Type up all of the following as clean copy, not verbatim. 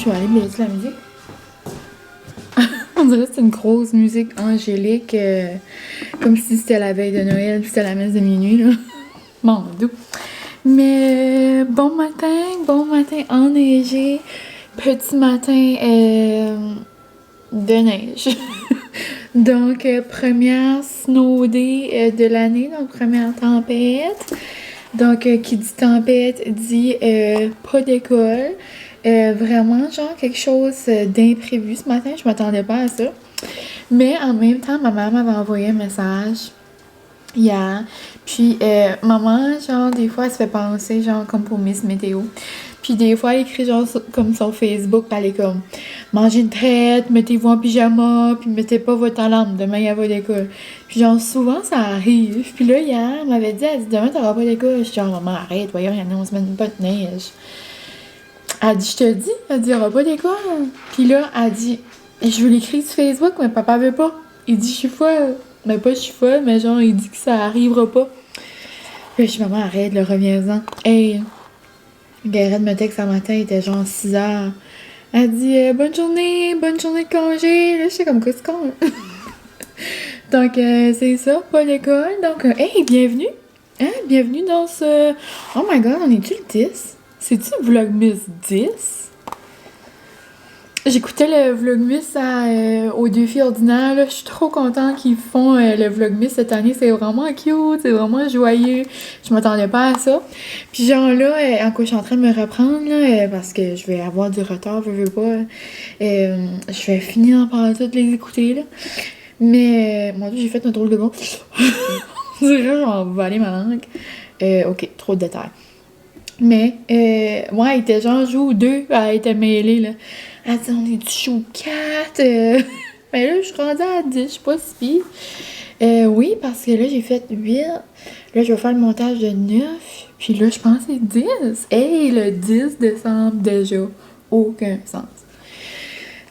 je vais aller baisser la musique. On dirait que c'est une grosse musique angélique, comme si c'était la veille de Noël, puis c'était la messe de minuit, là. Mon doux. Mais bon matin enneigé, petit matin de neige. Donc, première snow day de l'année, donc première tempête. Donc, qui dit tempête dit pas d'école. Vraiment, genre, quelque chose d'imprévu ce matin. Je m'attendais pas à ça. Mais en même temps, ma mère m'avait envoyé un message hier. Puis, maman, genre, des fois, elle se fait penser, genre, comme pour Miss Météo. Puis, des fois, elle écrit, genre, comme sur Facebook, puis elle est comme « Mangez une traite, mettez-vous en pyjama, puis mettez pas votre alarme, demain, il y a pas d'école. » Puis, genre, souvent, ça arrive. Puis là, hier, elle m'avait dit « Elle dit, demain, t'auras pas d'école. » Je suis genre « Maman, arrête, voyons, il y en a, on se met pas de neige. » Elle dit « Je te dis, elle dit, il y aura pas d'école. » Puis là, elle dit « Je veux l'écrire sur Facebook, mais papa veut pas. » Il dit « Je suis folle. » Mais pas je suis folle, mais genre, il dit que ça arrivera pas. Puis je suis maman, arrête, le reviens-en. Hey, Gareth me texte ce matin, il était genre 6 heures. Elle dit bonne journée de congé. Là, je sais comme quoi c'est con. Donc, c'est ça, pas l'école. Donc, hey, bienvenue. Hein, bienvenue dans ce. Oh my god, on est-tu le 10? C'est-tu Vlogmas 10? J'écoutais le Vlogmas au défi ordinaire, là. Je suis trop contente qu'ils font le Vlogmas cette année. C'est vraiment cute, c'est vraiment joyeux. Je m'attendais pas à ça. Puis genre là, en je suis en train de me reprendre, là, parce que je vais avoir du retard, je veux pas. Je vais finir par toutes les écouter, là. Mais, mon Dieu, j'ai fait un drôle de bon. On dirait que j'en vais aller ma langue. Ok, trop de détails. Mais, ouais, elle était genre joue 2, elle était mêlée, là. Elle dit, on est du show 4. Mais là, je suis rendue à 10, je suis pas si pire. Oui, parce que là, j'ai fait 8. Là, je vais faire le montage de 9. Puis là, je pense que c'est 10. Hey, le 10 décembre déjà. Aucun sens.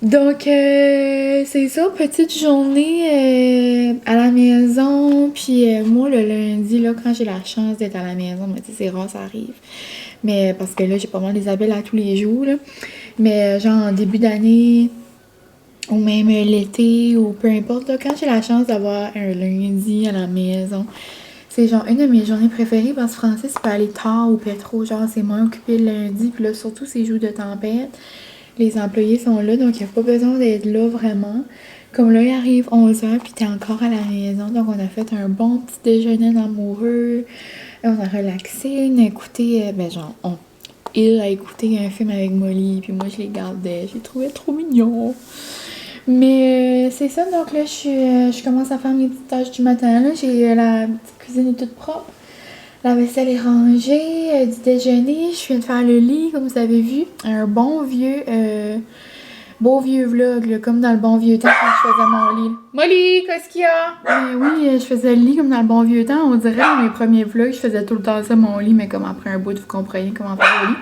Donc, c'est ça, petite journée à la maison. Puis moi, le lundi, là, quand j'ai la chance d'être à la maison, mais tu sais, c'est rare, ça arrive. Mais parce que là, j'ai pas mal des appels à tous les jours, là. Mais genre, en début d'année, ou même l'été, ou peu importe, là, quand j'ai la chance d'avoir un lundi à la maison, c'est genre une de mes journées préférées parce que Francis peut aller tard au pétro. Genre, c'est moins occupé le lundi. Puis là, surtout ces jours de tempête, les employés sont là, donc il n'y a pas besoin d'être là vraiment. Comme là, il arrive 11h, puis t'es encore à la maison. Donc, on a fait un bon petit déjeuner d'amoureux. On a relaxé, on a écouté, il a écouté un film avec Molly, puis moi, je les gardais. Je les trouvais trop mignons. Mais c'est ça, donc là, je commence à faire mes petites tâches du matin. Là, j'ai la petite cuisine est toute propre. La vaisselle est rangée, du déjeuner. Je viens de faire le lit, comme vous avez vu. Un beau vieux vlog, là, comme dans le bon vieux temps quand je faisais mon lit. Molly, qu'est-ce qu'il y a? Oui, je faisais le lit comme dans le bon vieux temps. On dirait dans mes premiers vlogs, je faisais tout le temps ça, mon lit, mais comme après un bout, vous comprenez comment faire le lit.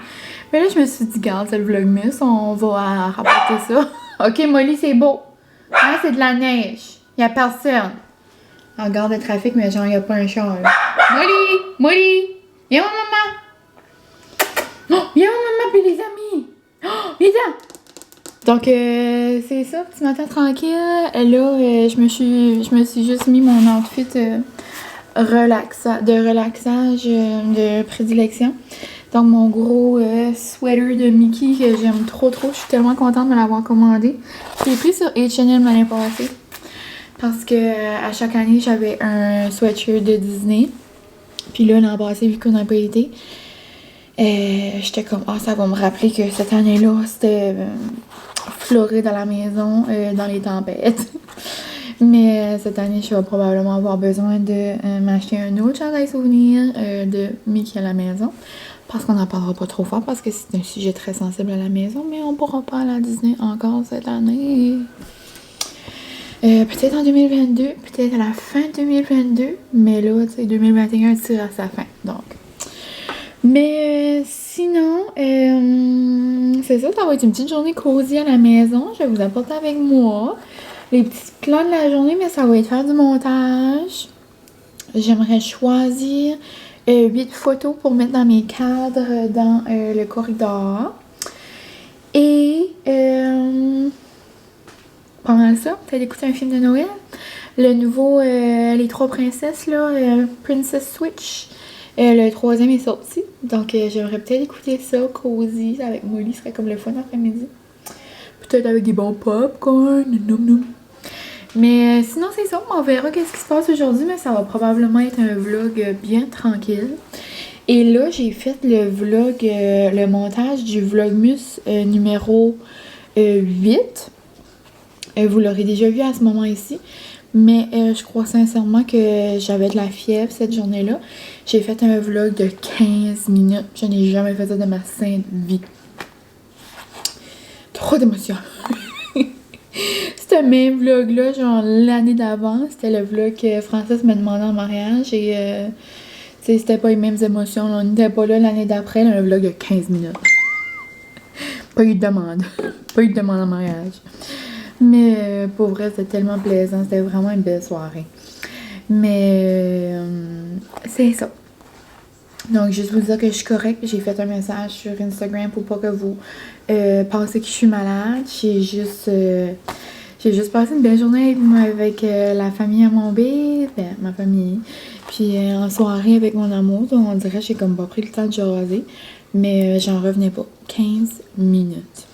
Mais là, je me suis dit, garde, c'est le vlogmas, on va rapporter ça. Ok, Molly, c'est beau. Hein, c'est de la neige. Il n'y a personne. Regarde le trafic, mais genre, il n'y a pas un char, là. Molly, viens ma maman. Oh, viens ma maman, puis les amis. Oh, viens. Donc, c'est ça, petit matin tranquille. Là, je me suis juste mis mon outfit de relaxage de prédilection. Donc, mon gros sweater de Mickey que j'aime trop. Je suis tellement contente de l'avoir commandé. Je l'ai pris sur H&M l'année passée. Parce que à chaque année, j'avais un sweatshirt de Disney. Puis là, l'an passé, vu qu'on n'a pas été, j'étais comme, ça va me rappeler que cette année-là, c'était Floride à la maison, dans les tempêtes. Mais cette année, je vais probablement avoir besoin de m'acheter un autre chandail souvenir de Mickey à la maison. Parce qu'on n'en parlera pas trop fort, parce que c'est un sujet très sensible à la maison. Mais on pourra pas aller à Disney encore cette année. Peut-être en 2022, peut-être à la fin 2022, mais là, tu sais, 2021 tire à sa fin, donc. Mais sinon, c'est ça va être une petite journée cosy à la maison. Je vais vous apporter avec moi les petits plans de la journée, mais ça va être faire du montage. J'aimerais choisir 8 photos pour mettre dans mes cadres dans le corridor. Et pendant ça, t'as écouté un film de Noël. Le nouveau Les Trois Princesses, là, Princess Switch. Le troisième est sorti. Donc j'aimerais peut-être écouter ça, cosy, avec Molly, ce serait comme le fun après-midi. Peut-être avec des bons popcorn, Mais sinon c'est ça, on verra qu'est-ce qui se passe aujourd'hui, mais ça va probablement être un vlog bien tranquille. Et là, j'ai fait le vlog, le montage du Vlogmas numéro 8. Vous l'aurez déjà vu à ce moment-ci. Mais je crois sincèrement que j'avais de la fièvre cette journée-là. J'ai fait un vlog de 15 minutes. Je n'ai jamais fait ça de ma sainte vie. Trop d'émotions. C'était le même vlog-là, genre l'année d'avant. C'était le vlog que Francis m'a demandé en mariage. Et c'était pas les mêmes émotions. On n'était pas là l'année d'après. Un vlog de 15 minutes. Pas eu de demande. Pas eu de demande en mariage. Mais pour vrai, c'était tellement plaisant. C'était vraiment une belle soirée. Mais c'est ça. Donc, juste vous dire que je suis correcte. J'ai fait un message sur Instagram pour pas que vous pensez que je suis malade. J'ai juste passé une belle journée avec la famille à mon bébé. Ben, ma famille. Puis en soirée avec mon amour. Donc, on dirait que j'ai comme pas pris le temps de jaser. Mais j'en revenais pas. 15 minutes.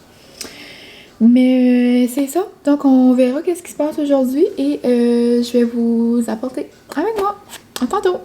Mais c'est ça. Donc, on verra qu'est-ce qui se passe aujourd'hui et je vais vous apporter avec moi. À tantôt!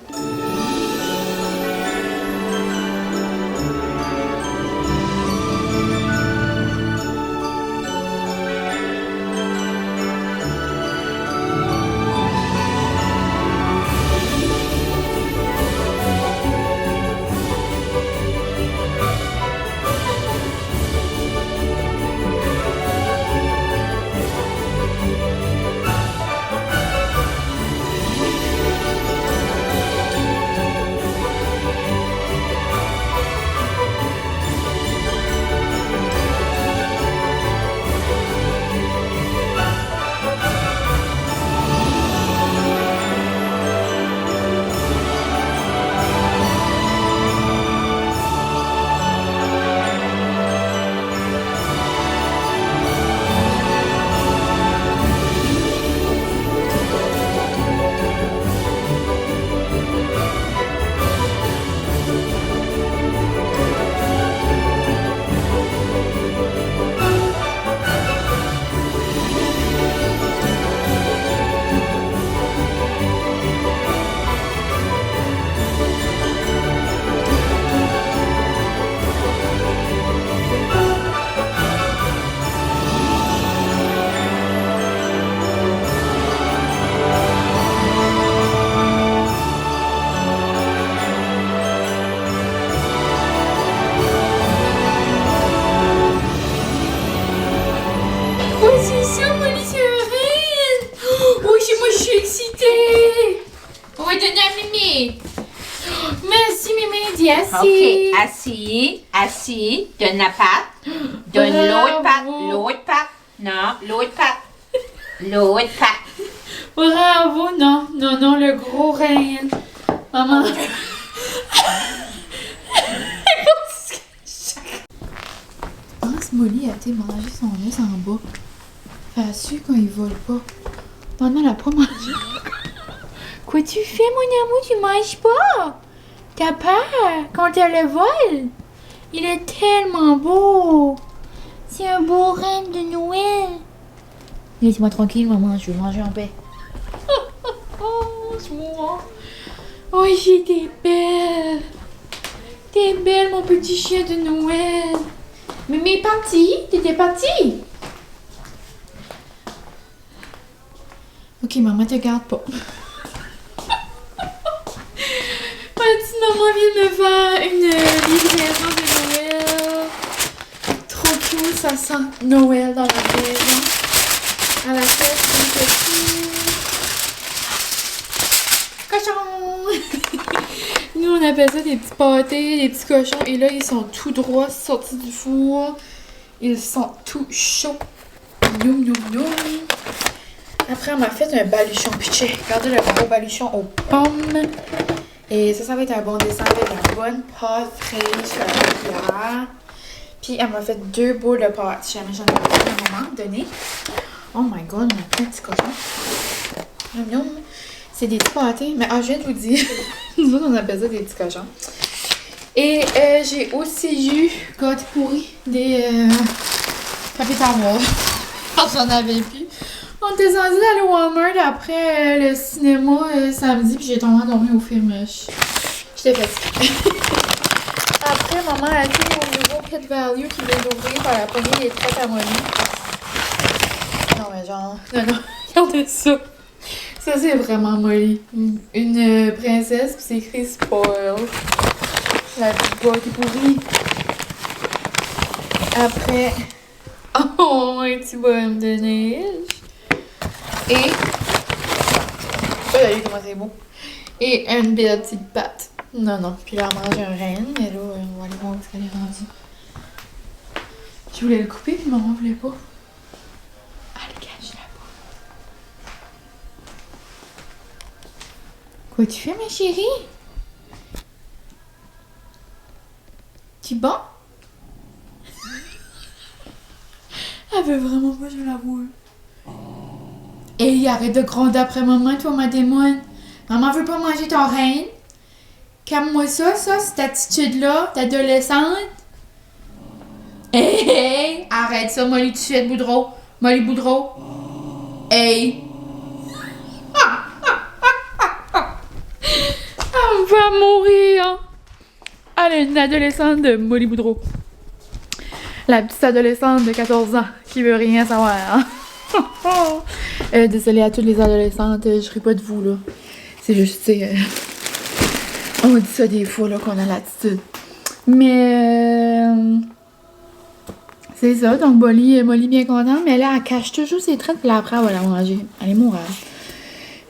Ok, assis, donne la patte, donne l'autre patte, non, l'autre patte. Bravo, non, le gros rein. Maman. Molly a été manger son os en bas. Fait su quand il vole pas. Maman l'a pas mangé. Quoi tu fais, mon amour? Tu manges pas? T'as peur quand elle le vole? Il est tellement beau. C'est un beau reine de Noël. Laisse-moi tranquille, maman. Je veux manger en paix. Oh, j'ai des belles. T'es belle, mon petit chien de Noël. Mais m'es parti? T'étais parti? Ok, maman te garde pas. Ma petite maman vient de faire une livraison de Noël. Trop cool, ça sent Noël dans la maison. À la tête d'un petit cochon. Nous, on appelle ça des petits pâtés, des petits cochons. Et là, ils sont tout droits sortis du four. Ils sont tout chauds. Noum, noum, noum. Après, on m'a fait un baluchon pitché. Regardez le gros baluchon aux pommes. Et ça va être un bon dessin avec la bonne pâte fraîche, la bière. Puis elle m'a fait 2 boules de pâte. J'en ai besoin à un moment donné. Oh my god, on a plein de petits cochons. C'est des petits pâtés. Mais je viens de vous dire, nous autres on appelle ça des petits cochons. Et j'ai aussi eu gâteaux pourris des papiers tamoirs. J'en avais plus. On était censé aller au Walmart après le cinéma samedi, puis j'ai tombé endormie au film. J'étais fatiguée. Après, maman a été au nouveau Pet Value qui vient d'ouvrir par la poignée des traites à Molly. Non, mais genre. Non, regardez ça. Ça, c'est vraiment Molly. Une princesse, puis c'est écrit Spoil. La petite boîte est pourrie. Après. Oh, un petit bonhomme de neige. Et. Regardez comment c'est beau. Et une belle petite pâte. Non. Puis là, on mange un renne, mais là, on va aller voir où est-ce qu'elle est rendue. Je voulais le couper, puis maman voulait pas. Elle cache là-bas. Quoi tu fais, ma chérie? Tu bats? Elle veut vraiment pas que je la voie. Et arrête de gronder après maman, toi, ma démon. Maman veut pas manger ton reine. Calme-moi ça, cette attitude-là, d'adolescente. Hey, arrête ça, Molly, tout de suite, Boudreau. Molly Boudreau. Hey. Elle va mourir. Elle est une adolescente de Molly Boudreau. La petite adolescente de 14 ans qui veut rien savoir. Désolée à toutes les adolescentes, je ris pas de vous, là. C'est juste, on dit ça des fois, là, qu'on a l'attitude. Mais, c'est ça. Donc, Molly bien contente. Mais là, elle cache toujours ses traits, puis là, après, elle va la manger. Elle est morale.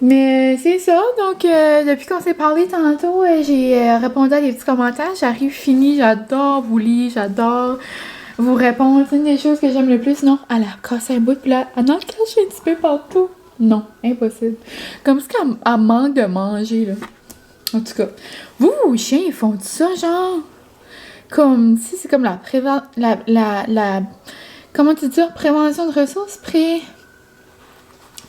Mais, c'est ça. Donc, depuis qu'on s'est parlé tantôt, j'ai répondu à des petits commentaires. J'arrive finie. J'adore vous lire. J'adore vous répondre. C'est une des choses que j'aime le plus. Non, elle a cassé un bout, puis là, elle en cache un petit peu partout. Non, impossible. Comme si elle manque de manger, là. En tout cas, vous, vos chiens, ils font ça, genre? Comme, si c'est comme la comment tu dis ça? Prévention de ressources?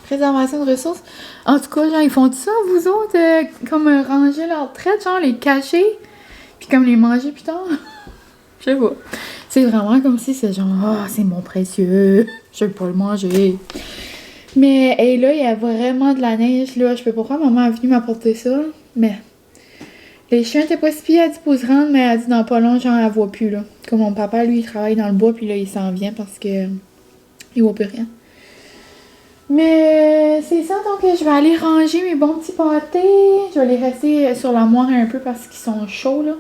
Préservation de ressources? En tout cas, genre, ils font ça, vous autres? Comme ranger leurs traite, genre, les cacher, puis comme les manger plus tard? Je sais pas. C'est vraiment comme si c'est genre, c'est mon précieux, je veux pas le manger. Mais, et là, il y a vraiment de la neige, là. Je sais pas pourquoi maman est venue m'apporter ça, mais les chiens étaient pas si pires, elle dit pour se rendre, mais elle dit dans pas long, genre, elle voit plus, là. Comme mon papa, lui, il travaille dans le bois, puis là, il s'en vient parce que il voit plus rien. Mais c'est ça, donc je vais aller ranger mes bons petits pâtés. Je vais les rester sur l'armoire un peu parce qu'ils sont chauds, là.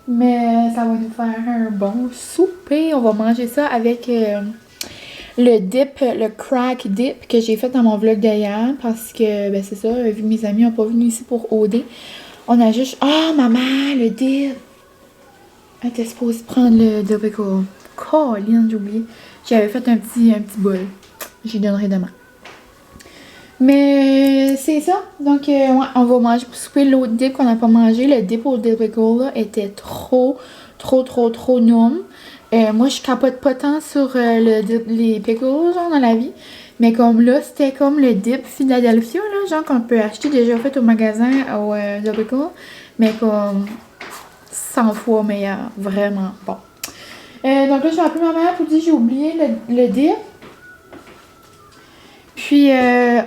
Mais ça va nous faire un bon souper. On va manger ça avec le dip, le crack dip que j'ai fait dans mon vlog d'hier. Parce que, ben c'est ça, vu que mes amis n'ont pas venu ici pour OD. On a juste... Oh, maman, le dip! Elle était supposée prendre le dip. Colline, j'ai oublié. J'avais fait un petit bol. J'y donnerai demain. Mais c'est ça. Donc, ouais, on va manger pour souper l'autre dip qu'on n'a pas mangé. Le dip au dip là était trop noum. Moi, je capote pas tant sur les pickles, genre, dans la vie. Mais comme là, c'était comme le dip Philadelphia, là, genre qu'on peut acheter déjà fait au magasin au The Pickle. Mais comme 100 fois meilleur. Vraiment bon. Donc là, je vais appeler ma mère pour dire que j'ai oublié le dip. Puis,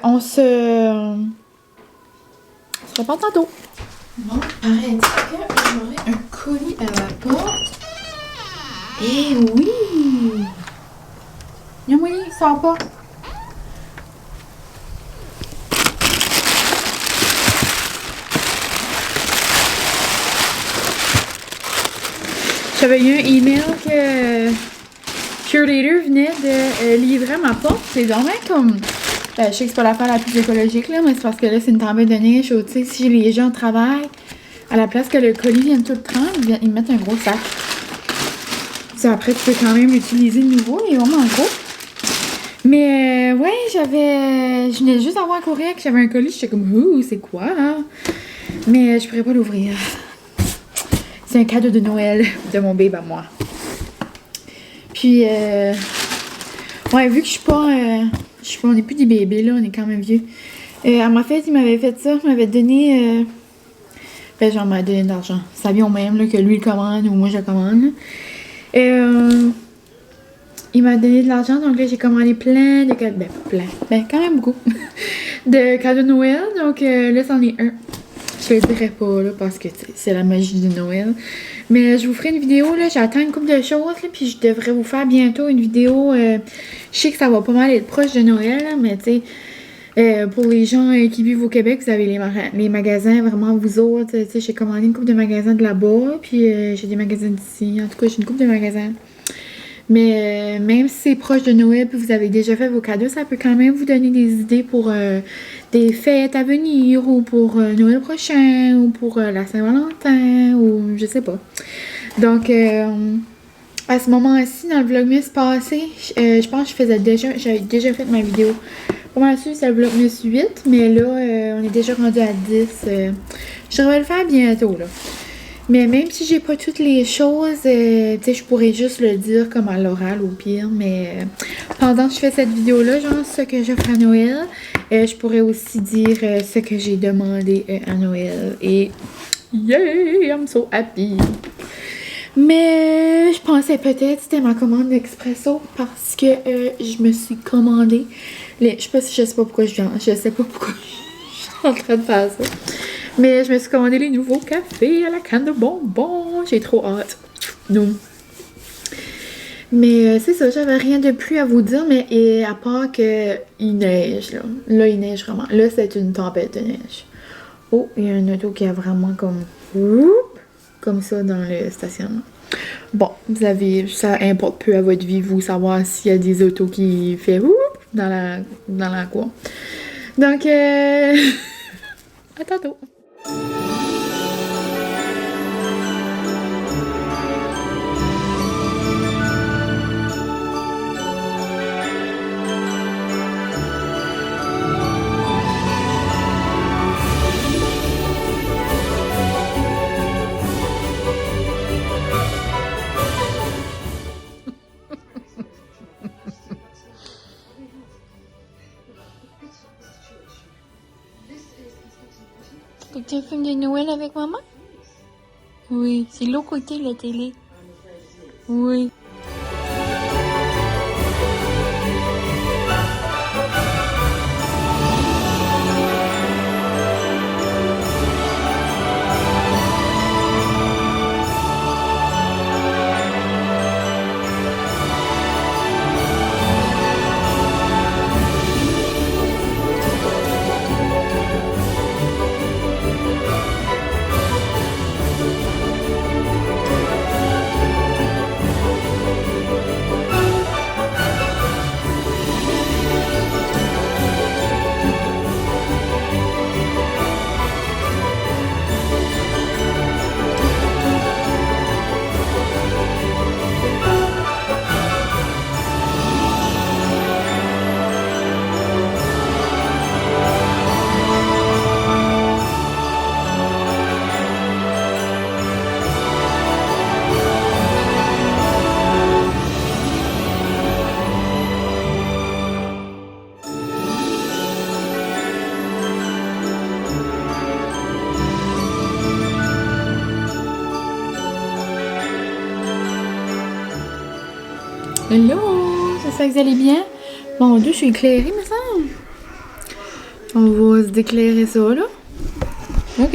on se reparle tantôt. Bon, arrête que j'aurai un colis à la porte. Eh oui! Non, oui, il sort pas. J'avais eu un email que Curator venait de livrer à ma porte. C'est vraiment comme... je sais que c'est pas l'affaire la plus écologique, là, mais c'est parce que là, c'est une tempête de neige. Tu sais, si les gens travaillent, à la place que le colis vienne tout le temps, ils mettent un gros sac. Ça, après, tu peux quand même l'utiliser de nouveau. Il est vraiment gros. Mais, ouais, je venais juste d'avoir un courriel que j'avais un colis. J'étais comme, ouh, c'est quoi, hein? Mais je pourrais pas l'ouvrir. C'est un cadeau de Noël de mon bébé à moi. Puis, ouais, vu que je suis pas, on n'est plus des bébés, là, on est quand même vieux. À ma fête, il m'avait fait ça, il m'avait donné, ben, genre, il m'a donné de l'argent. Ça vient au même, là, que lui le commande ou moi je le commande. Il m'a donné de l'argent, donc là, j'ai commandé plein de cadeaux, ben, quand même beaucoup, de cadeaux de Noël, donc là, c'en est un. Je le dirai pas, là, parce que c'est la magie de Noël. Mais je vous ferai une vidéo, là, j'attends une couple de choses, là, puis je devrais vous faire bientôt une vidéo. Je sais que ça va pas mal être proche de Noël, là, mais tu sais, pour les gens qui vivent au Québec, vous avez les magasins, vraiment, vous autres, tu sais, j'ai commandé une couple de magasins de là-bas, puis j'ai des magasins d'ici, en tout cas, j'ai une couple de magasins. Mais même si c'est proche de Noël puis vous avez déjà fait vos cadeaux, ça peut quand même vous donner des idées pour des fêtes à venir ou pour Noël prochain ou pour la Saint-Valentin ou je sais pas. Donc à ce moment-ci, dans le vlogmas passé, je pense que j'avais déjà fait ma vidéo. Pas mal sûr, c'est le vlogmas 8, mais là, on est déjà rendu à 10. Je devrais le faire bientôt, là. Mais même si j'ai pas toutes les choses, tu sais, je pourrais juste le dire comme à l'oral au pire. Mais pendant que je fais cette vidéo-là, genre ce que j'offre à Noël, je pourrais aussi dire ce que j'ai demandé à Noël. Et yay, I'm so happy! Mais je pensais peut-être que c'était ma commande d'expresso parce que je me suis commandé. Je sais pas pourquoi je sais pas pourquoi je suis en train de faire ça. Mais je me suis commandé les nouveaux cafés à la canne de bonbons. J'ai trop hâte. Non. Mais c'est ça, j'avais rien de plus à vous dire, mais à part que il neige, là. Là, il neige vraiment. Là, c'est une tempête de neige. Oh, il y a un auto qui a vraiment comme ça dans le stationnement. Bon, ça importe peu à votre vie, vous savoir s'il y a des autos qui font dans la cour. Donc, à tantôt. C'est un film de Noël avec maman? Oui, c'est l'autre côté de la télé. Oui. Hello, j'espère que vous allez bien. Mon Dieu, je suis éclairée, me semble. On va se déclairer ça, là. OK.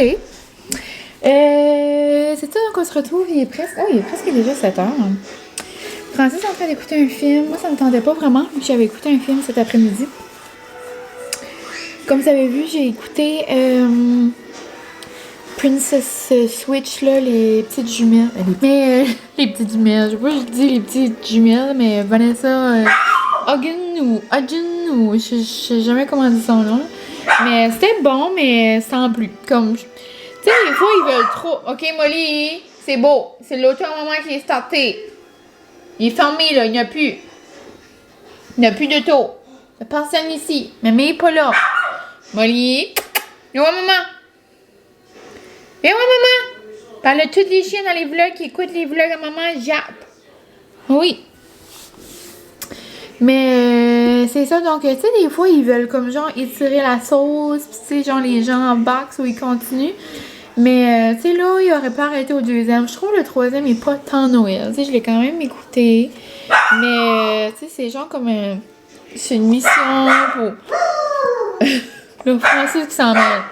C'est ça, donc on se retrouve, il est presque déjà 7 heures. Francis est en train d'écouter un film. Moi, ça me tentait pas vraiment, mais j'avais écouté un film cet après-midi. Comme vous avez vu, j'ai écouté Princess Switch, là, les petites jumelles. Les petites jumelles, je sais pas si je dis les petites jumelles, mais Vanessa Hudgens ou je sais jamais comment dire son nom. Mais c'était bon, mais sans plus. Comme, tu sais, des fois, ils veulent trop. OK, Molly, c'est beau. C'est l'auto à maman qui est starté. Il est fermé, là, il n'y a plus. Il n'y a plus d'auto. Il n'y a personne ici. Maman est pas là. Molly, viens voir maman. Viens voir maman. Parle de tous les chiens dans les vlogs qui écoutent les vlogs à maman, jappe. Oui. Mais c'est ça, donc tu sais, des fois ils veulent comme genre étirer la sauce, pis tu sais, genre les gens embarquent ou ils continuent. Mais tu sais, là, il aurait pas arrêté au deuxième. Je trouve le troisième est pas tant Noël. Tu sais, je l'ai quand même écouté. Mais tu sais, c'est genre comme c'est une mission pour. Le Francis qui s'en mêle.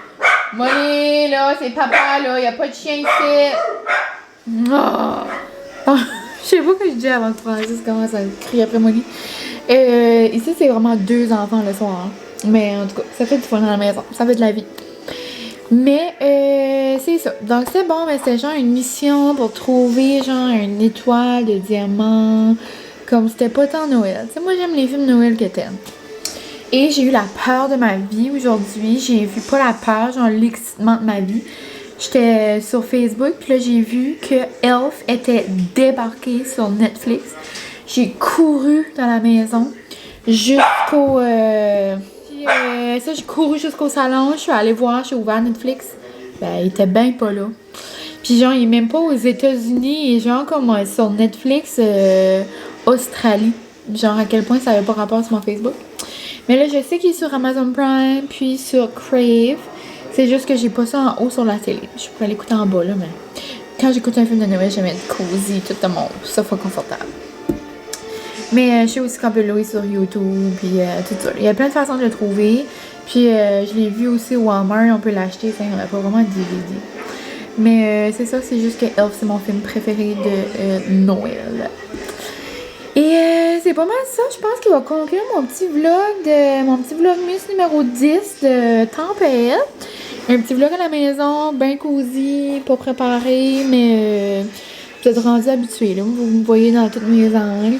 Molly, là, c'est papa, là, y a pas de chien ici. Oh. Je sais pas ce que je dis avant que Francis commence à crier après Molly. Ici, c'est vraiment 2 enfants le soir. Hein. Mais en tout cas, ça fait du fun dans la maison. Ça fait de la vie. Mais c'est ça. Donc c'est bon, mais c'est genre une mission pour trouver genre une étoile de diamant. Comme c'était pas tant Noël. Tu sais, moi j'aime les films Noël que t'aimes. Et j'ai eu la peur de ma vie aujourd'hui. J'ai vu pas la peur, genre l'excitement de ma vie. J'étais sur Facebook, puis là j'ai vu que Elf était débarqué sur Netflix. J'ai couru dans la maison jusqu'au... ça, j'ai couru jusqu'au salon, je suis allée voir, j'ai ouvert Netflix. Ben, il était bien pas là. Puis genre, il est même pas aux États-Unis, il est genre comme sur Netflix Australie. Genre à quel point ça avait pas rapport sur mon Facebook. Mais là, je sais qu'il est sur Amazon Prime, puis sur Crave. C'est juste que j'ai pas ça en haut sur la télé. Je pourrais l'écouter en bas, là, mais... Quand j'écoute un film de Noël, j'aime être cosy, tout le monde, ça soit confortable. Mais je sais aussi qu'on peut le louer sur YouTube, puis tout ça. Il y a plein de façons de le trouver. Puis je l'ai vu aussi au Walmart, on peut l'acheter, ça, on n'a pas vraiment de DVD. Mais c'est ça, c'est juste que Elf, c'est mon film préféré de Noël. Et c'est pas mal ça, je pense qu'il va conclure mon petit vlogmus numéro 10 de Tempête. Un petit vlog à la maison, bien cosy, pas préparé, mais vous êtes rendus habitués, là. Vous me voyez dans toutes mes angles.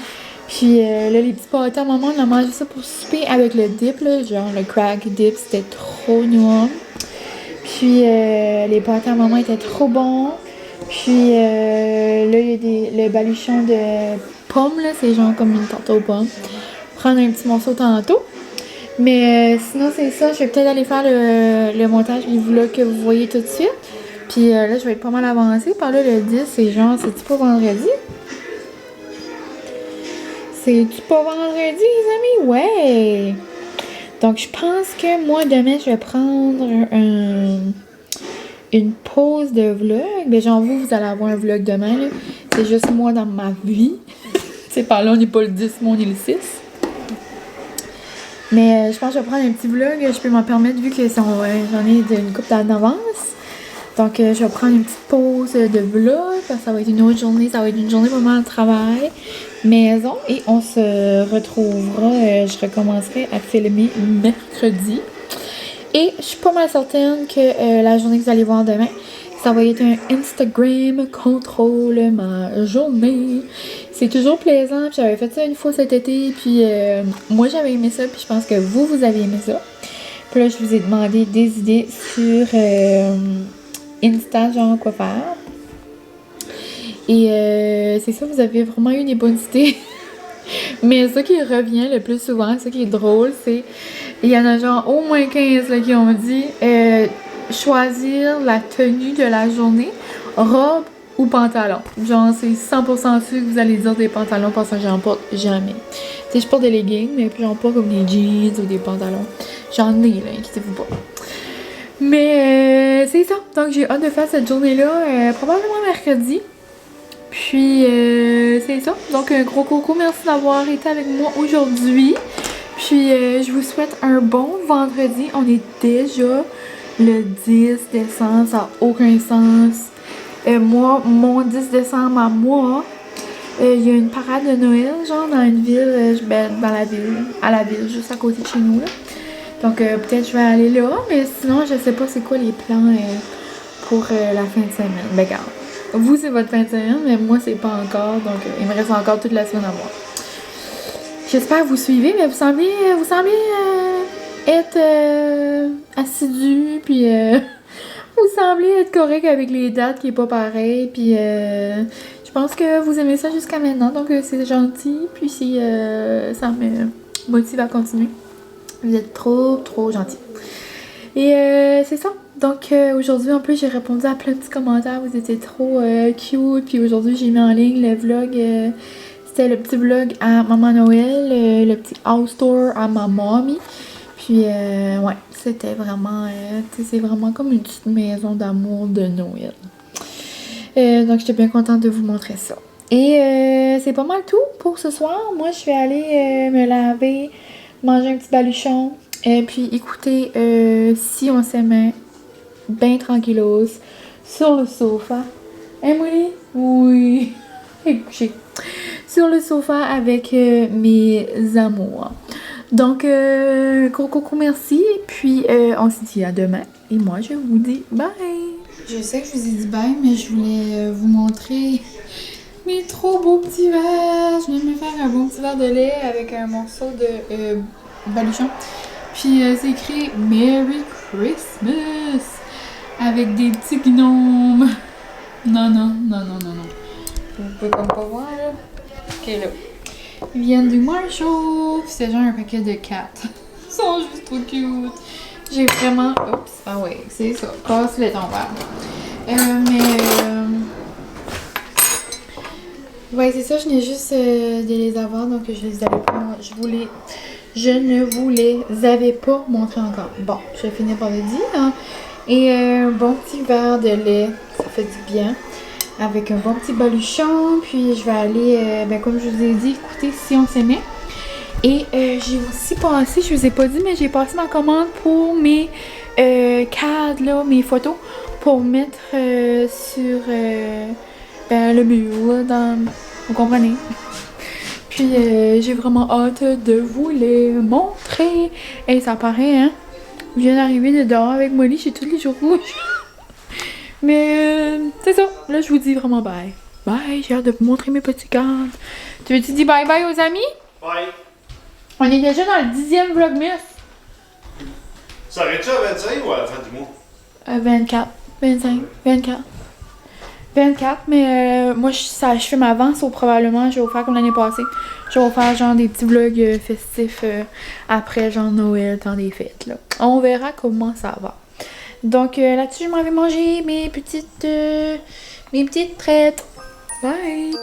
Puis là, les petits pâtés à maman, on a mangé ça pour souper avec le dip, là, genre le crack dip, c'était trop noir. Puis les pâtés à maman étaient trop bons. Puis là, il y a le baluchon de pommes, là, c'est genre comme une tarte aux pommes. Prendre un petit morceau tantôt. Mais sinon, c'est ça. Je vais peut-être aller faire le montage du vlog que vous voyez tout de suite. Puis là, je vais être pas mal avancée. Par là, le 10, c'est genre, c'est-tu pas vendredi? C'est-tu pas vendredi, les amis? Ouais! Donc, je pense que moi, demain, je vais prendre une pause de vlog. Ben, genre, vous allez avoir un vlog demain, là. C'est juste moi dans ma vie. Tu sais, par là, on n'est pas le 10, mais on est le 6. Mais je pense que je vais prendre un petit vlog. Je peux m'en permettre vu que j'en ai une couple d'avance. Donc, je vais prendre une petite pause de vlog. Parce que ça va être une autre journée. Ça va être une journée vraiment de travail. Maison. Et on se retrouvera. Je recommencerai à filmer mercredi. Et je suis pas mal certaine que la journée que vous allez voir demain, ça va être un Instagram contrôle ma journée. C'est toujours plaisant. J'avais fait ça une fois cet été. Puis moi, j'avais aimé ça. Puis je pense que vous avez aimé ça. Puis là, je vous ai demandé des idées sur Insta, genre quoi faire. Et c'est ça, vous avez vraiment eu des bonnes idées. Mais ça qui revient le plus souvent, ça qui est drôle, c'est... Il y en a genre au moins 15 là, qui ont dit choisir la tenue de la journée, robe ou pantalon. Genre, c'est 100% sûr que vous allez dire des pantalons parce que j'en porte jamais. Tu sais, je porte des leggings, mais puis j'en porte comme des jeans ou des pantalons. J'en ai, là, inquiétez-vous pas. Mais c'est ça. Donc, j'ai hâte de faire cette journée-là, probablement mercredi. Puis, c'est ça. Donc, un gros coucou. Merci d'avoir été avec moi aujourd'hui. Puis, je vous souhaite un bon vendredi. On est déjà le 10 décembre. Ça n'a aucun sens. Moi, mon 10 décembre à moi, il y a une parade de Noël, genre, dans une ville, à la ville, juste à côté de chez nous, là. Donc, peut-être je vais aller là. Mais sinon, je sais pas c'est quoi les plans pour la fin de semaine. Ben, regarde. Vous, c'est votre fin de semaine, mais moi, c'est pas encore. Donc, il me reste encore toute la semaine à voir. J'espère que vous suivez, mais vous semblez être assidu, puis vous semblez être correct avec les dates qui est pas pareil, puis je pense que vous aimez ça jusqu'à maintenant, donc c'est gentil, puis ça me motive à continuer. Vous êtes trop gentil. Et c'est ça. Donc aujourd'hui, en plus, j'ai répondu à plein de petits commentaires. Vous étiez trop cute. Puis aujourd'hui, j'ai mis en ligne le vlog. c'était le petit vlog à Maman Noël, le petit house tour à ma mommy. Puis, ouais, c'était vraiment, c'est vraiment comme une petite maison d'amour de Noël. Donc, j'étais bien contente de vous montrer ça. Et c'est pas mal tout pour ce soir. Moi, je vais aller me laver, manger un petit baluchon. Et puis, écoutez, si on s'aimait, bien tranquillos, sur le sofa. Hein, Molly? Oui. Et couché. Sur le sofa avec mes amours. Donc, gros coucou, merci. Et puis, on se dit à demain. Et moi, je vous dis bye. Je sais que je vous ai dit bye, mais je voulais vous montrer mes trop beaux petits verres. Je viens de me faire un bon petit verre de lait avec un morceau de baluchon. Puis, c'est écrit Merry Christmas avec des petits gnomes. Non. Vous pouvez comme pas voir, là. Ok, là. Ils viennent du Marshall. Puis c'est genre un paquet de 4. Ils sont juste trop cute. J'ai vraiment... Oups. Ah ouais, c'est ça. Casse-les ton verre. Ouais, c'est ça. Je venais juste de les avoir. Donc, je les avais pas... Je ne vous les avais pas montrés encore. Bon, je vais finir par le dire. Hein. Et un bon petit verre de lait. Ça fait du bien. Avec un bon petit baluchon. Puis je vais aller, comme je vous ai dit, écouter Si on s'aimait. Et j'ai aussi passé, je vous ai pas dit, mais j'ai passé ma commande pour mes cadres, là, mes photos. Pour mettre sur le mur, là, vous comprenez. Puis j'ai vraiment hâte de vous les montrer. Et ça paraît, hein. Je viens d'arriver de dehors avec Molly, j'ai tous les jours rouges. Mais c'est ça. Là, je vous dis vraiment bye. Bye, j'ai hâte de vous montrer mes petits cadres. Tu veux-tu dire bye bye aux amis? Bye. On est déjà dans le 10e vlogmas. Ça arrête-tu à 25 ou à la fin du mois? 24, 25, 24. 24, mais moi, je fais ma vente, ou probablement, je vais vous faire comme l'année passée. Je vais vous faire genre des petits vlogs festifs après genre Noël, temps des fêtes, là. On verra comment ça va. Donc là-dessus, je m'en vais manger mes petites traites. Bye!